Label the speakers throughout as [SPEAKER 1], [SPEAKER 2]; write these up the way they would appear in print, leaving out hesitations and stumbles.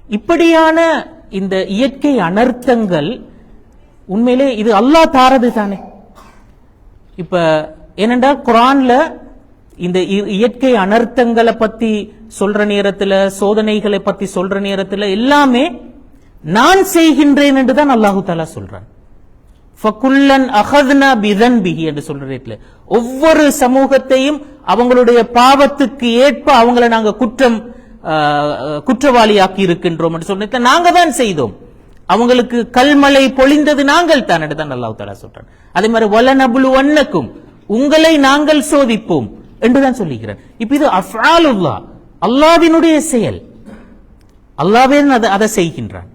[SPEAKER 1] இப்படியான இந்த இயற்கை அனர்த்தங்கள் உண்மையிலே இது அல்லாஹ் தாரது தானே. இப்ப ஏனென்றா குர்ஆன்ல இந்த இயற்கை அனர்த்தங்களை பத்தி சொல்ற நேரத்துல, சோதனைகளை பத்தி சொல்ற நேரத்துல எல்லாமே நான் செய்கின்றேன் என்றுதான் அல்லாஹு தஆலா சொல்றான். ஃபகுல்லன் அகத்னா பிதன்பிஹி என்று சொல்ற நேரத்துல ஒவ்வொரு சமூகத்தையும் அவங்களுடைய பாவத்துக்கு ஏற்ப அவங்களை நாங்க குற்றவாளியாக்கி இருக்கின்றோம் என்று சொல்ற நேரத்துல நாங்க தான் செய்தோம், அவங்களுக்கு கல்மலை பொழிந்தது நாங்கள் தான் என்று தான் அல்லாஹ் தஆலா சொல்றான். அதே மாதிரி வலனப்லுவன்னக்கும் உங்களை நாங்கள் சோதிப்போம் என்றுதான் சொல்லுகிறார். இப்ப இது அஃஆலுல்லாஹ், அல்லாஹ்வினுடைய செயல், அல்லாஹ்வே அதை செய்கின்றான்.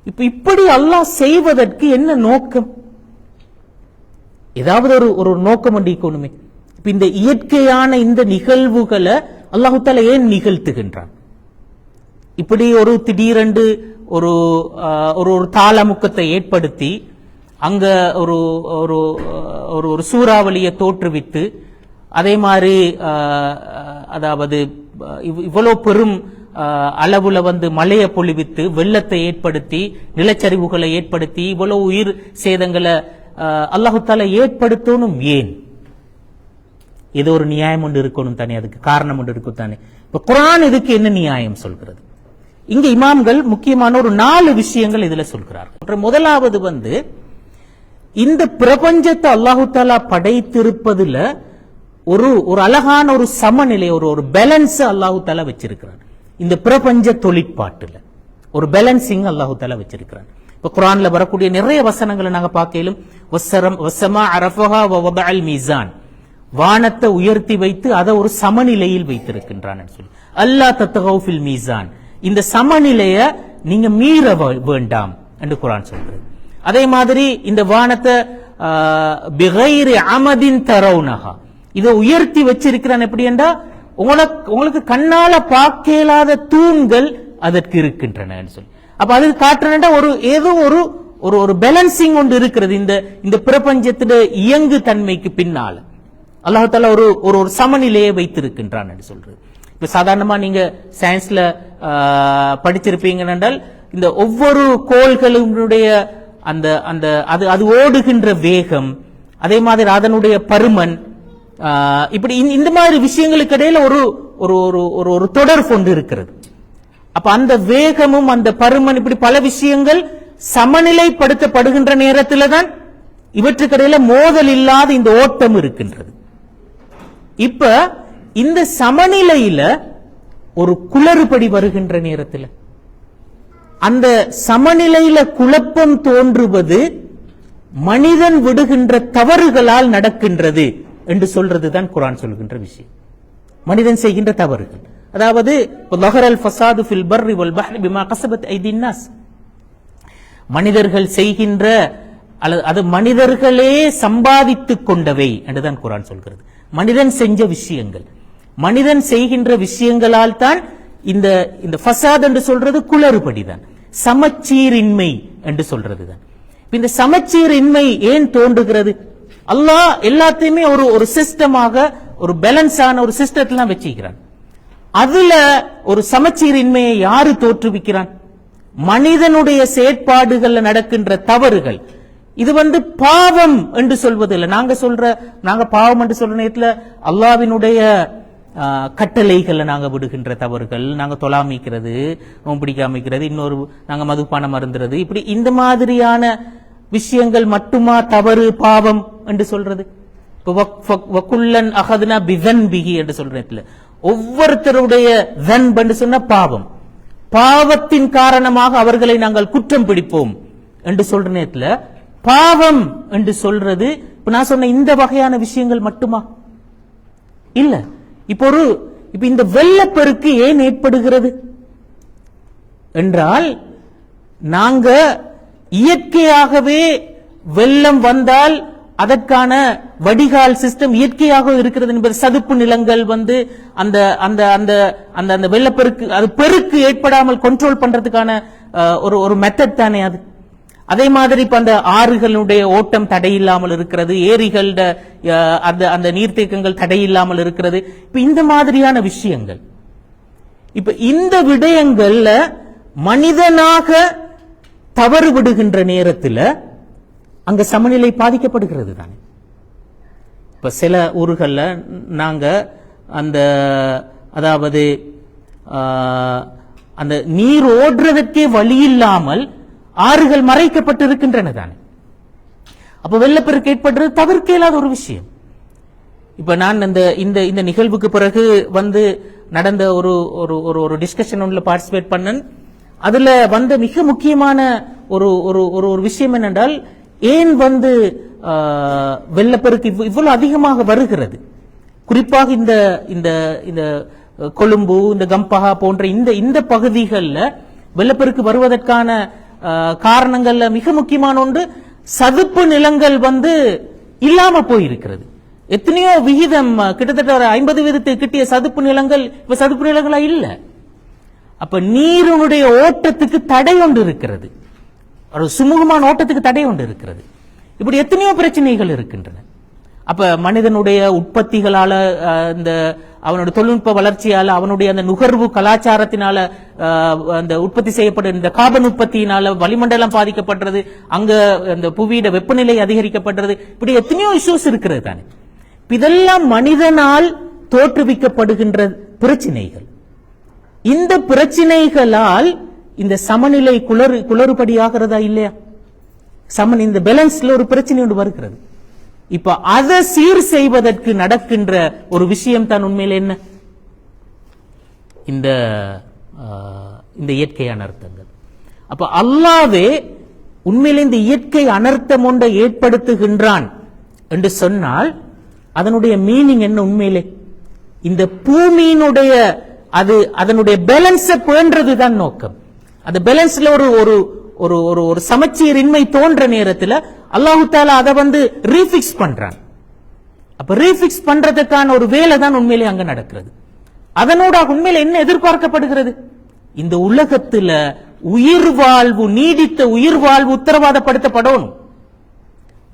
[SPEAKER 1] இப்ப இப்படி அல்லாஹ் செய்வதற்கு என்ன நோக்கம்? ஏதாவது ஒரு நோக்கம் இருக்கணுமே. இப்ப இந்த இயற்கையான இந்த நிகழ்வுகளை அல்லாஹு தஆலா ஏன் நிகழ்த்துகின்றான்? இப்படி ஒரு திடீரென்று ஒரு தாளமுக்கத்தை ஏற்படுத்தி அங்க ஒரு சூறாவளியை தோற்றுவித்து, அதே மாதிரி அதாவது இவ்வளவு பெரும் அளவுல மழையை பொழிவித்து வெள்ளத்தை ஏற்படுத்தி நிலச்சரிவுகளை ஏற்படுத்தி இவ்வளவு உயிர் சேதங்களை அல்லாஹு தஆலா ஏற்படுத்தணும். ஏன்? ஏதோ ஒரு நியாயம் ஒன்று இருக்கணும் தானே, அதுக்கு காரணம் ஒன்று இருக்கும் தானே. இப்ப குர்ஆன் இதுக்கு என்ன நியாயம் சொல்கிறது? இங்க இமாம்கள் முக்கியமான ஒரு 4 விஷயங்கள் இதுல சொல்கிறார்கள். முதலாவது இந்த பிரபஞ்சத்தை அல்லாஹு தஆலா படைத்திருப்பதுல ஒரு அழகான ஒரு சமநிலை, ஒரு பேலன்ஸ் அல்லாஹு தஆலா வச்சிருக்கிறான். இந்த பிரபஞ்ச தொழிற்பாட்டுல ஒரு பேலன்சிங் அல்லாஹு தஆலா வச்சிருக்கிறான். இப்ப குர்ஆன்ல வரக்கூடிய நிறைய வசனங்களை நாங்க பார்க்கலும், வஸ்ஸமா அரஃபஹா வ வதஅல் மீசான், வானத்தை உயர்த்தி வைத்து அதை ஒரு சமநிலையில் வைத்திருக்கின்றான் சொல்லி. அல்லா தத்கௌ ஃபில் மீசான், இந்த சமநிலைய நீங்க மீற வேண்டாம் என்று குர்ஆன் சொல்றது. அதே மாதிரி இந்த வானத்தை பிகைரி அமதின் தரவுனஹா, இதை உயர்த்தி வச்சிருக்கிறான். எப்படி என்றா உங்களுக்கு கண்ணால பார்க்க இயலாத தூண்கள் அதற்கு இருக்கின்றன சொல்லி. அப்ப அது காட்டுறா ஏதோ ஒரு பேலன்சிங் ஒன்று இருக்கிறது இந்த பிரபஞ்சத்திட இயங்கு தன்மைக்கு பின்னால அல்லாஹ் தஆலா ஒரு சமநிலையை வைத்திருக்கின்றான் என்று சொல்றது. இப்ப சாதாரணமா நீங்க சயின்ஸ்ல படிச்சிருப்பீங்க என்றால் இந்த ஒவ்வொரு கோள்களுடைய அது ஓடுகின்ற வேகம், அதே மாதிரி அதனுடைய பருமன், இப்படி இந்த மாதிரி விஷயங்களுக்கு இடையில ஒரு தொடர் கொண்டு இருக்கிறது. அப்ப அந்த வேகமும் அந்த பருமன் இப்படி பல விஷயங்கள் சமநிலைப்படுத்தப்படுகின்ற நேரத்தில் தான் இவற்றுக்கிடையில மோதல் இல்லாத இந்த ஓட்டம் இருக்கின்றது. இப்ப இந்த சமநிலையில ஒரு குளறுபடி வருகின்ற நேரத்தில் அந்த சமநிலையில குழப்பம் தோன்றுவது மனிதன் விடுகின்ற தவறுகளால் நடக்கின்றது என்று சொல்றதுதான் குர்ஆன் சொல்கின்ற விஷயம். மனிதன் செய்கின்ற தவறுகள், அதாவது லஹரல் ஃபஸாது ஃபில் பர்ரி வல் பஹ்ரி பிமா கஸபத் ஐதின் நாஸ், மனிதர்கள் செய்கின்ற அது மனிதர்களே சம்பாதித்துக் கொண்டவை என்றுதான் குர்ஆன் சொல்கிறது. மனிதன் செஞ்ச விஷயங்கள், மனிதன் செய்கின்ற விஷயங்களால் தான் இந்த ஃபஸாத் என்று சொல்றது குளறுபடிதான், சமச்சீரின்மை என்று சொல்றதுதான். இந்த சமச்சீரின்மை ஏன் தோன்றுகிறது? அல்லாஹ் எல்லாத்தையுமே ஒரு சிஸ்டமாக, ஒரு பேலன்ஸான ஒரு சிஸ்டத்துல வச்சிருக்கிறான். அதுல ஒரு சமச்சீரின்மையை யாரு தோற்றுவிக்கிறான்? மனிதனுடைய செயற்பாடுகள்ல நடக்கின்ற தவறுகள். இது பாவம் என்று சொல்வதில்லை. நாங்க பாவம் என்று சொல்ற நேரத்துல அல்லாஹ்வினுடைய கட்டளைகளை நாங்க விடுகின்ற தவறுகள், நாங்க தொலாமிக்கிறது, பிடிக்காமிக்கிறது, இன்னொரு நாங்க மதுபானம் அருந்துறது, இப்படி இந்த மாதிரியான விஷயங்கள் மட்டுமா தவறு பாவம் என்று சொல்றது? வகுல்லன் அகதுனா பிதன்பிஹி என்று சொல்றதுல ஒவ்வொருத்தருடைய தன்பு என்று சொன்ன பாவம், பாவத்தின் காரணமாக அவர்களை நாங்கள் குற்றம் பிடிப்போம் என்று சொல்ற நேரத்துல பாவம் என்று சொல்றது இப்ப நான் சொன்ன இந்த வகையான விஷயங்கள் மட்டுமா? இல்ல. இப்ப இந்த வெள்ளப்பெருக்கு ஏன் ஏற்படுகிறது என்றால், நாங்க இயற்கையாகவே வெள்ளம் வந்தால் அதற்கான வடிகால் சிஸ்டம் இயற்கையாக இருக்கிறது என்பது, சதுப்பு நிலங்கள் அந்த அந்த அந்த அந்த அந்த வெள்ளப்பெருக்கு அது பெருக்கு ஏற்படாமல் கண்ட்ரோல் பண்றதுக்கான ஒரு மெத்தட் தானே அது. அதே மாதிரி இப்ப அந்த ஆறுகளுடைய ஓட்டம் தடையில்லாமல் இருக்கிறது, ஏரிகள் அந்த நீர்த்தேக்கங்கள் தடையில்லாமல் இருக்கிறது. இப்ப இந்த மாதிரியான விஷயங்கள், இப்ப இந்த விடயங்கள்ல மனிதனாக தவறு விடுகின்ற நேரத்தில் அங்க சமநிலை பாதிக்கப்படுகிறது தானே. இப்ப சில ஊர்கள்ல நாங்க அந்த அதாவது அந்த நீர் ஓடுறதற்கே வழி இல்லாமல் ஆறுகள் மறைக்கப்பட்டிருக்கின்றன தானே. அப்ப வெள்ளப்பெருக்கு ஏற்படுறது தவிர்க்க இயலாத ஒரு விஷயம். இப்ப நான் இந்த நிகழ்வுக்கு பிறகு நடந்த ஒரு ஒரு ஒரு டிஸ்கஷன் ஒன்றுல பார்ட்டிசிபேட் பண்ணேன். அதுல மிக முக்கியமான ஒரு ஒரு ஒரு விஷயம் என்னென்றால், ஏன் வெள்ளப்பெருக்கு இவ்வளவு அதிகமாக வருகிறது, குறிப்பாக இந்த இந்த இந்த கொழும்பு, இந்த கம்பஹா போன்ற இந்த பகுதிகளில் வெள்ளப்பெருக்கு வருவதற்கான காரணங்கள்ல மிக முக்கியமான ஒன்று சதுப்பு நிலங்கள் இல்லாம போயிருக்கிறது. எத்தனையோ விகிதம், கிட்டத்தட்ட 50 வீதத்துக்கு கிட்டிய சதுப்பு நிலங்கள் இப்ப சதுப்பு நிலங்களா இல்ல. அப்ப நீருடைய ஓட்டத்துக்கு தடை ஒன்று இருக்கிறது, ஒரு சுமூகமான ஓட்டத்துக்கு தடை ஒன்று இருக்கிறது. இப்படி எத்தனையோ பிரச்சனைகள் இருக்கின்றன. அப்ப மனிதனுடைய உற்பத்திகளால, இந்த அவனுடைய தொழில்நுட்ப வளர்ச்சியால, அவனுடைய அந்த நுகர்வு கலாச்சாரத்தினால, அந்த உற்பத்தி செய்யப்பட்ட இந்த கார்பன் உற்பத்தியினால வளிமண்டலம் பாதிக்கப்படுறது, அங்க அந்த புவியிட வெப்பநிலை அதிகரிக்கப்படுறது, இப்படி எத்தனையோ இஷ்யூஸ் இருக்கிறது தானே. இதெல்லாம் மனிதனால் தோற்றுவிக்கப்படுகின்ற பிரச்சனைகள். இந்த பிரச்சனைகளால் இந்த சமநிலை குளறுபடியாகிறதா இல்லையா? இந்த பேலன்ஸ்ல ஒரு பிரச்சனை ஒன்று வருகிறது. இப்ப அதை சீர் செய்வதற்கு நடக்கின்ற ஒரு விஷயம் தான் உண்மையில என்ன, இந்த இயற்கை அனர்த்தங்கள். அப்ப அல்லாஹ்வே உண்மையிலே இந்த இயற்கை அனர்த்தம் ஒன்றை ஏற்படுத்துகின்றான் என்று சொன்னால் அதனுடைய மீனிங் என்ன? உண்மையிலே இந்த பூமியினுடைய அதனுடைய பேலன்ஸை பேணுறதுதான் நோக்கம். அந்த பேலன்ஸ்ல ஒரு சமச்சீரின்மை தோன்ற நேரத்தில் அல்லாஹு தஆலா அதை ரீபிக்ஸ் பண்றான். அப்ப ரீபிக்ஸ் பண்றதுக்கான ஒரு வேலை தான் உண்மையிலே அங்க நடக்கிறது. அதனோட உண்மையில என்ன எதிர்பார்க்கப்படுகிறது? இந்த உலகத்துல உயிர் வாழ்வு, நீடித்த உயிர் வாழ்வு உத்தரவாதப்படுத்தப்படணும்.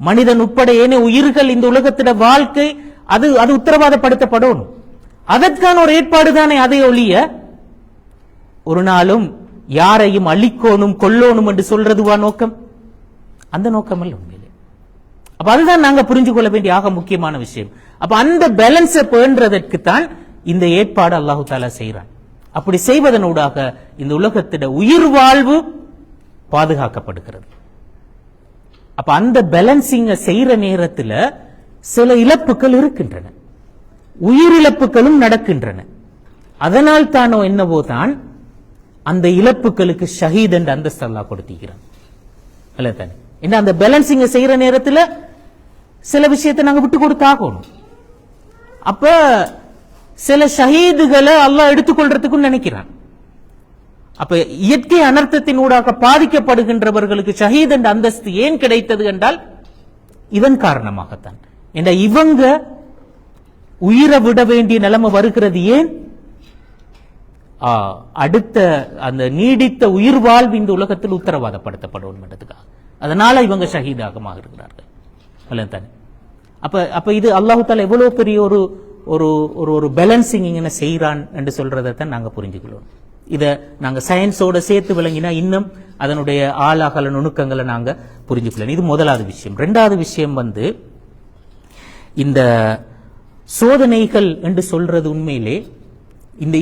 [SPEAKER 1] மனிதன் உட்பட ஏனைய உயிர்கள் இந்த உலகத்திட வாழ்க்கை அது உத்தரவாதப்படுத்தப்படணும். அதற்கான ஒரு ஏற்பாடு தானே. அதை ஒழிய ஒரு நாளும் யாரையும் அழிக்கோணும் கொல்லோணும் என்று சொல்றதுவா நோக்கம்? அந்த நோக்கம் அல்ல உண்மையிலே. அப்ப அதுதான் நாங்க புரிஞ்சு கொள்ள வேண்டிய ஆக முக்கியமான விஷயம். அப்ப அந்த பேலன்ஸை பேணுறதற்கு தான் இந்த ஏற்பாடு அல்லாஹு தஆலா செய்யறான். அப்படி செய்வதனூடாக இந்த உலகத்திட உயிர் வாழ்வு பாதுகாக்கப்படுகிறது. அப்ப அந்த பேலன்சிங்க செய்யற நேரத்தில் சில இழப்புகள் இருக்கின்றன, உயிரிழப்புகளும் நடக்கின்றன. அதனால் தானோ என்னவோ தான் அந்த இழப்புகளுக்கு ஷஹீத் என்ற அந்தஸ்து அல்லாஹ் கொடுத்திருக்கிறான். அல்ல தானே? என்ன அந்த பேலன்சிங்க செய்யற நேரத்தில் சில விஷயத்தை நாங்க விட்டு கொடுத்தாகணும். அப்ப சில ஷஹீதுகளை அல்லாஹ் எடுத்துக்கொள்றதுக்கும் நினைக்கிறான். அப்ப இயற்கை அனர்த்தத்தினூடாக பாதிக்கப்படுகின்றவர்களுக்கு ஷஹீத் என்ற அந்தஸ்து ஏன் கிடைத்தது என்றால் இதன் காரணமாகத்தான். இவங்க உயிரை விட வேண்டிய நிலைமை வருகிறது ஏன்? அடுத்த அந்த நீடித்த உயிர் வாழ்வு இந்த உலகத்தில் உத்தரவாதப்படுத்தப்படும் என்றதுக்காக. அதனால இவங்க ஷஹீதாக இருக்கிறார்கள். அப்ப இது அல்லாஹு தஆலா எவ்வளவு பெரிய ஒரு ஒரு ஒரு பேலன்சிங் இங்க செய்யறான் என்று சொல்றதை தான் நாங்க புரிஞ்சுக்கிறோம். இதை நாங்க சயின்ஸோட சேர்த்து விளங்கினா இன்னும் அதனுடைய ஆழாகல நுணுக்கங்களை நாங்க புரிஞ்சுக்கலாம். இது முதலாவது விஷயம். இரண்டாவது விஷயம் இந்த சோதனைகள் என்று சொல்றது உண்மையிலே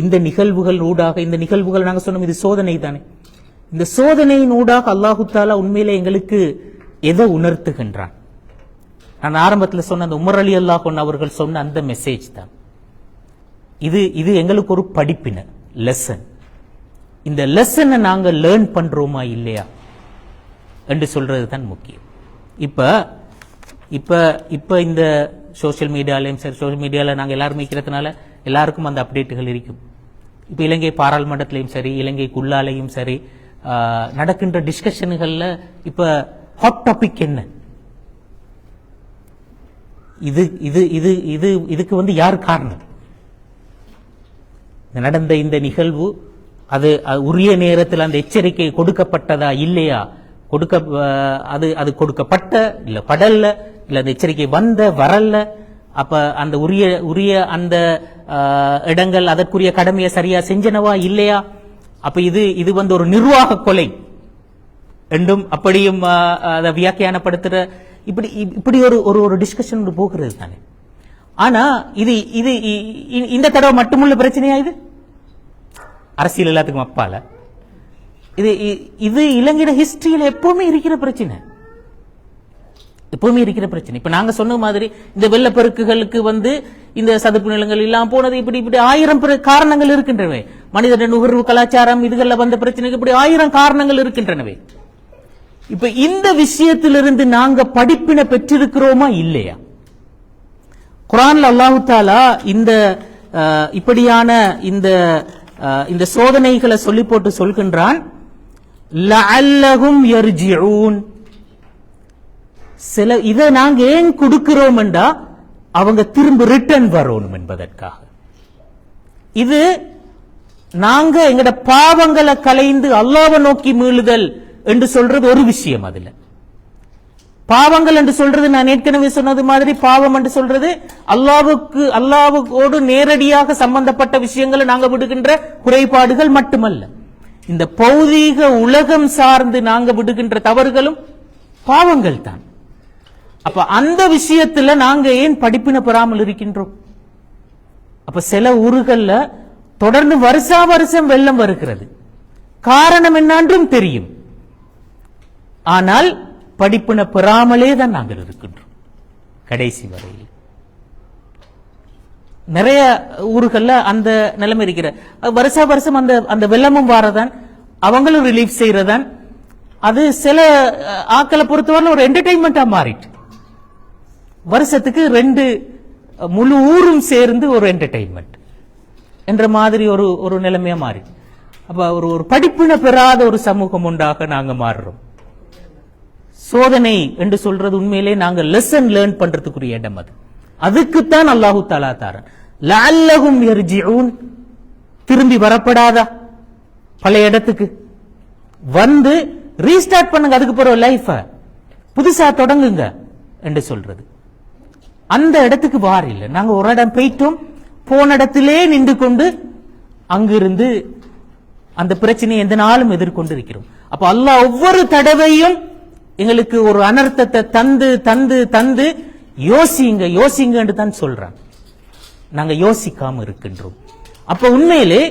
[SPEAKER 1] இந்த நிகழ்வுகள் ஊடாக, இந்த நிகழ்வுகள் நாங்க சொன்னோம் இது சோதனை தானே. இந்த சோதனையின் ஊடாக அல்லாஹு தஆலா உண்மையிலே எங்களுக்கு எதை உணர்த்துகின்றான்? நான் ஆரம்பத்தில் சொன்ன அந்த உமர் அலி அல்லாஹ் அவர்கள் சொன்ன அந்த மெசேஜ் தான் இது எங்களுக்கு ஒரு படிப்பின லெசன். இந்த லெசனை நாங்க லேர்ன் பண்றோமா இல்லையா என்று சொல்றது தான் முக்கியம். இப்ப இப்ப இப்ப இந்த சோசியல் மீடியாலையும் சரி, சோசியல் மீடியால நாங்க எல்லாரும் இருக்கிறதுனால எல்லாருக்கும் அந்த அப்டேட்டுகள் இருக்கும். இப்ப இலங்கை பாராளுமன்றத்திலையும் சரி, இலங்கைக்குள்ளாலையும் சரி நடக்கின்ற டிஸ்கஷன்கள்ல இப்ப ஹாட் டாபிக் என்ன? இதுக்கு யார் காரணம்? நடந்த இந்த நிகழ்வு அது உரிய நேரத்தில் அந்த எச்சரிக்கை கொடுக்கப்பட்டதா இல்லையா? அது கொடுக்கப்பட்ட இல்ல படல்ல, இல்ல அந்த எச்சரிக்கை வரல. அப்ப அந்த உரிய அந்த இடங்கள் அதற்குரிய கடமையை சரியா செஞ்சனவா இல்லையா? அப்ப இது வந்து ஒரு நிர்வாக கொலை என்றும் அப்படியும் அதை வியாக்கியானப்படுத்துற இப்படி ஒரு டிஸ்கஷன் போகிறது தானே. ஆனா இது இது இந்த தடவை மட்டுமுள்ள பிரச்சனையா? இது அரசியல் எல்லாத்துக்கும் அப்பால இது இலங்கையோட ஹிஸ்டரியில எப்பவுமே இருக்கிற பிரச்சனை, எப்பவுமே இருக்கிற பிரச்சனை. இப்ப நாங்க சொன்ன மாதிரி இந்த வெள்ளப்பெருக்குகளுக்கு வந்து இந்த சதுப்பு நிலங்கள் இல்லாம போனது இப்படி 1000 காரணங்கள் இருக்கின்றன. மனித நுகர்வு கலாச்சாரம் இதுகள்ல வந்த பிரச்சனைக்கு இப்படி 1000 காரணங்கள் இருக்கின்றனவே. இப்ப இந்த விஷயத்திலிருந்து நாங்க படிப்பினை பெற்றிருக்கிறோமா இல்லையா? குர்ஆன்ல அல்லாஹ் தஆலா இந்த இப்படியான இந்த சோதனைகளை சொல்லி போட்டு சொல்கின்றான், லஅல்லஹும் யர்ஜிஊன். சில இதை நாங்க ஏன் கொடுக்கிறோம் என்றா அவங்க திரும்ப ரிட்டர்ன் வரணும் என்பதற்காக. இது நாங்க எங்கட பாவங்களை கலைந்து அல்லாஹ்வை நோக்கி மீளுதல் என்று சொல்றது ஒரு விஷயம். அதுல பாவங்கள் என்று சொல்றது நான் ஏற்கனவே சொன்னது மாதிரி பாவம் என்று சொல்றது அல்லாஹ்வோடு நேரடியாக சம்பந்தப்பட்ட விஷயங்களை நாங்க விடுகின்ற குறைபாடுகள் மட்டுமல்ல, இந்த பௌதீக உலகம் சார்ந்து நாங்க விடுகின்ற தவறுகளும் பாவங்கள் தான். அப்ப அந்த விஷயத்துல நாங்க ஏன் படிப்பினை பெறாமல் இருக்கின்றோம்? அப்ப சில ஊர்கள்ல தொடர்ந்து வருஷா வருஷம் வெள்ளம் வருகிறது, காரணம் என்னன்றும் தெரியும், ஆனால் படிப்பினை பெறாமலே தான் நாங்கள் இருக்கின்றோம் கடைசி வரையில். நிறைய ஊர்கள்ல அந்த நிலைமை இருக்கிற வருஷா வருஷம் அந்த வெள்ளமும் வாரதான், அவங்களும் ரிலீஃப் செய்யறதான். அது சில ஆக்களை பொறுத்தவரை ஒரு என்டர்டைன்மெண்டா மாறிட்டு, வருஷத்துக்கு 2 முழு ஊரும் சேர்ந்து ஒரு என்டர்டைன்மெண்ட் என்ற மாதிரி ஒரு நிலைமையா மாறி, அப்ப ஒரு படிப்பினை பெறாத ஒரு சமூகம் உண்டாக நாங்க மாறுறோம். சோதனை என்று சொல்றது உண்மையிலே நாங்க லெசன் லேர்ன் பண்றதுக்குரிய இடம். அதுக்குத்தான் அல்லாஹு தஆலா தாரன் லஅல்லஹும் யர்ஜிஊன். திரும்பி வரப்படாதா பழைய இடத்துக்கு வந்து ரீஸ்டார்ட் பண்ணுங்க, அதுக்கு பிறகு லைஃப புதுசா தொடங்குங்க என்று சொல்றது. அந்த இடத்துக்கு வாரில்லை. நாங்க ஒரு இடம் போயிட்டோம், போன இடத்திலே நின்று கொண்டு அங்கிருந்து அந்த பிரச்சனையை எந்த நாளும் எதிர்கொண்டு இருக்கிறோம். அப்ப அல்லாஹ் ஒவ்வொரு தடவையும் எங்களுக்கு ஒரு அனர்த்தத்தை தந்து தந்து தந்து யோசிங்க யோசிங்க என்று தான் சொல்றான். நாங்க யோசிக்காம இருக்கின்றோம். அப்ப உண்மையிலே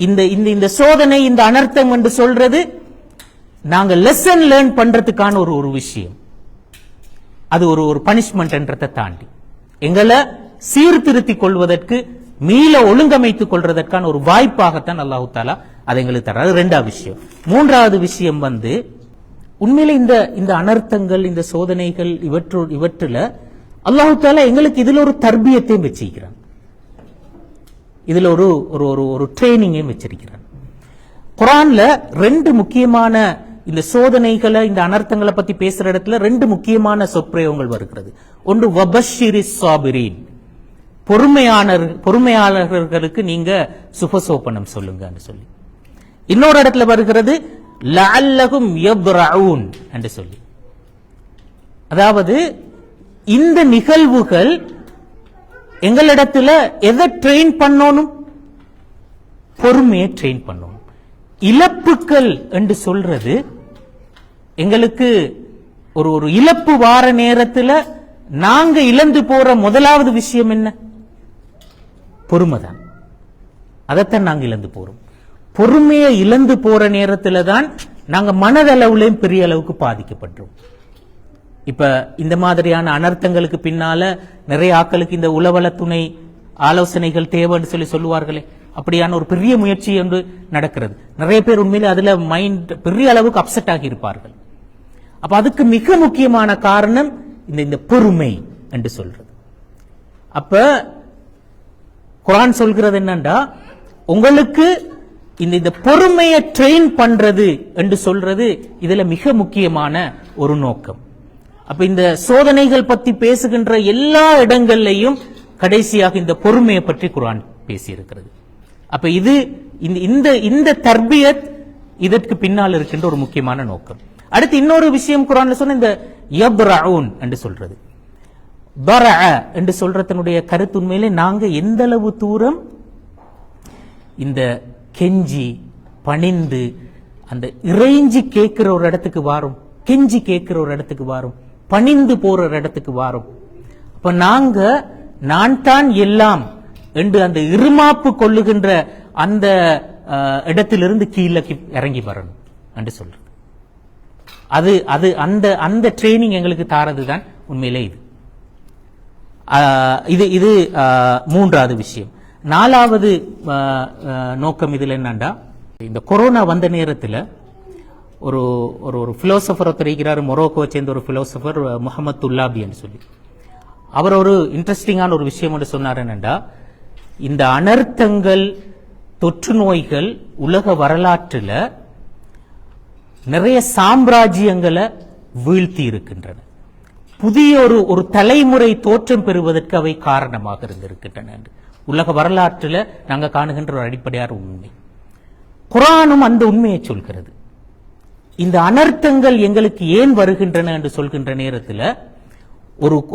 [SPEAKER 1] இந்த சோதனை, இந்த அனர்த்தம் என்று சொல்றது நாங்க லெசன் லேர்ன் பண்றதுக்கான ஒரு விஷயம். அது ஒரு பனிஷ்மெண்ட் என்றதை தாண்டி எங்களை சீர்திருத்திக் கொள்வதற்கு, மீள ஒழுங்கமைத்துக் கொள்வதற்கான ஒரு வாய்ப்பாகத்தான் அல்லாஹு தஆலா அதை எங்களுக்கு தராது. 2வது விஷயம். 3வது விஷயம் வந்து உண்மையில இந்த அனர்த்தங்கள், இந்த சோதனைகள் இவற்றில் அல்லாஹு தஆலா எங்களுக்கு இதுல ஒரு தர்பியத்தையும் வச்சிருக்கிறான், இதுல ஒரு ட்ரைனிங்கையும் வச்சிருக்கிறான். குர்ஆன்ல 2 முக்கியமான இந்த சோதனைகளை, இந்த அனர்த்தங்களை பத்தி பேசுற இடத்துல 2 முக்கியமான சொற்பிரயோகங்கள் வருகிறது. ஒன்று வபஷ்ஷிரிஸ் சாபிரீன், பொறுமையாளர்களுக்கு நீங்க சுபசோபனம் சொல்லுங்க சொல்லி. இன்னொரு இடத்துல வருகிறது லஅல்லஹும் யப்ரஊன் என்று சொல்லி. அதாவது இந்த நிகழ்வுகள் எங்களிடத்துல எதை ட்ரெயின் பண்ணணும்? பொறுமையை ட்ரெயின் பண்ணணும். இழப்புக்கள் என்று சொல்றது எங்களுக்கு ஒரு இழப்பு வார நேரத்தில் நாங்க இழந்து போற முதலாவது விஷயம் என்ன? பொறுமைதான். அதைத்தான் நாங்க இழந்து போறோம். பொறுமையை இழந்து போற நேரத்தில் தான் நாங்க மனதளவுலையும் பெரிய அளவுக்கு பாதிக்கப்பட்டோம். இப்ப இந்த மாதிரியான அனர்த்தங்களுக்கு பின்னால நிறைய ஆக்களுக்கு இந்த உளவள துணை ஆலோசனைகள் தேவைன்னு சொல்லுவார்களே, அப்படியான ஒரு பெரிய முயற்சி ஒன்று நடக்கிறது. நிறைய பேர் உண்மையில அதுல மைண்ட் பெரிய அளவுக்கு அப்செட் ஆகி இருப்பார்கள். அப்ப அதுக்கு மிக முக்கியமான காரணம் இந்த பொறுமை என்று சொல்றது. அப்ப குர்ஆன் சொல்கிறது என்னன்னா, உங்களுக்கு இந்த பொறுமையை ட்ரெயின் பண்றது என்று சொல்றது இதுல மிக முக்கியமான ஒரு நோக்கம். அப்ப இந்த சோதனைகள் பத்தி பேசுகின்ற எல்லா இடங்கள்லையும் கடைசியாக இந்த பொறுமையை பற்றி குர்ஆன் பேசி இருக்கிறது. அப்ப இது இந்த தர்பியத் இதற்கு பின்னால் இருக்கின்ற ஒரு முக்கியமான நோக்கம். அடுத்து இன்னொரு விஷயம் குர்ஆன்ல சொன்ன இந்த யப்ரஊன் என்று சொல்றது. பரஅ என்று சொல்றதனுடைய கருத்து உண்மையிலே நாங்க எந்த அளவு தூரம் இந்த கெஞ்சி பணிந்து அந்த இறைஞ்சி கேட்கிற ஒரு இடத்துக்கு வாரும், கெஞ்சி கேட்கிற ஒரு இடத்துக்கு வாரும், பணிந்து போற ஒரு இடத்துக்கு வாரும். அப்ப நாங்க நான் தான் எல்லாம் என்று அந்த இருமாப்பு கொள்ளுகின்ற அந்த இடத்திலிருந்து கீழே இறங்கி வரணும் என்று சொல்றது. அது அது அந்த அந்த ட்ரைனிங் எங்களுக்கு தாரதுதான் உண்மையிலே இது. இது இது மூன்றாவது விஷயம். நாலாவது நோக்கம் இதுல என்னண்டா, இந்த கொரோனா வந்த நேரத்தில் ஒரு ஒரு பிலோசபர் தெரிகிறார், மொரோக்கோவை சேர்ந்த ஒரு பிலோசபர் முகமது துல்லாபி என்று சொல்லி. அவர் ஒரு இன்ட்ரெஸ்டிங்கான ஒரு விஷயம் என்று சொன்னார். என்னண்டா, இந்த அனர்த்தங்கள் தொற்று நோய்கள் உலக வரலாற்றில் நிறைய சாம்ராஜ்யங்களை வீழ்த்தி இருக்கின்றன. புதிய ஒரு தலைமுறை தோற்றம் பெறுவதற்கு அவை காரணமாக இருந்திருக்கின்றன என்று உலக வரலாற்றில் நாங்கள் காணுகின்ற ஒரு அடிப்படையான உண்மை. குர்ஆனும் அந்த உண்மையை சொல்கிறது. இந்த அனர்த்தங்கள் எங்களுக்கு ஏன் வருகின்றன என்று சொல்கின்ற நேரத்தில்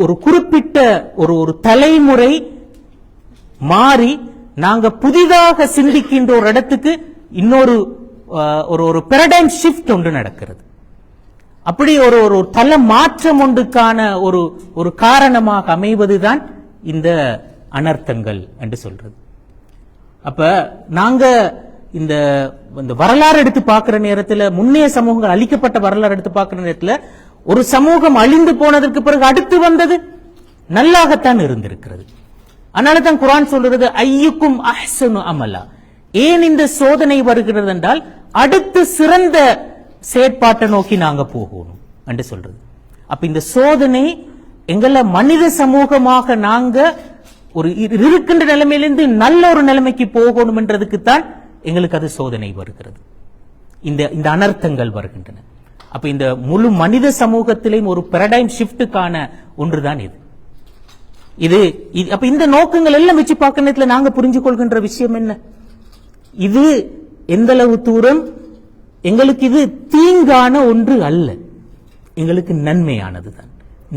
[SPEAKER 1] ஒரு குறிப்பிட்ட ஒரு தலைமுறை மாறி நாங்க புதிதாக சிந்திக்கின்ற ஒரு இடத்துக்கு இன்னொரு ஒரு பேரடைம் ஷிஃப்ட் ஒன்று நடக்கிறது. அப்படி ஒரு தல மாற்றம் ஒன்றுக்கான ஒரு காரணமாக அமைவதுதான் இந்த அனர்த்தங்கள் என்று சொல்றது. அப்ப நாங்க இந்த வரலாறு எடுத்து பார்க்கிற நேரத்தில், முன்னைய சமூகங்கள் அழிக்கப்பட்ட வரலாறு எடுத்து பார்க்கிற நேரத்தில், ஒரு சமூகம் அழிந்து போனதற்கு பிறகு அடுத்து வந்தது நல்லாகத்தான் இருந்திருக்கிறது. அதனால தான் குர்ஆன் சொல்றது ஐயுக்கும் அஹ்சனு அமலா. ஏன் இந்த சோதனை வருகிறது என்றால், அடுத்து சிறந்த செயற்பாட்டை நோக்கி நாங்க போகணும் என்று சொல்றது. அப்ப இந்த சோதனை எங்களை மனித சமூகமாக நாங்க ஒரு இருக்கின்ற நிலைமையிலிருந்து நல்ல ஒரு நிலைமைக்கு போகணும் என்றதுக்குத்தான் எங்களுக்கு அது சோதனை வருகிறது. இந்த அனர்த்தங்கள் வருகின்றன. அப்ப இந்த முழு மனித சமூகத்திலேயும் ஒரு பேரடைம் ஷிஃப்டுக்கான ஒன்றுதான் இது. அப்ப இந்த நோக்கங்கள் எல்லாம் வச்சு பார்க்க நேரத்தில் நாங்க புரிஞ்சு கொள்கின்ற விஷயம் என்ன, இது எந்த அளவு தூரம் எங்களுக்கு இது தீங்கான ஒன்று அல்ல, எங்களுக்கு நன்மையானது தான்,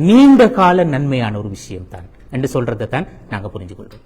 [SPEAKER 1] நீண்ட கால நன்மையான ஒரு விஷயம் தான் என்று சொல்றதை தான் நாங்க புரிஞ்சு கொள்றோம்.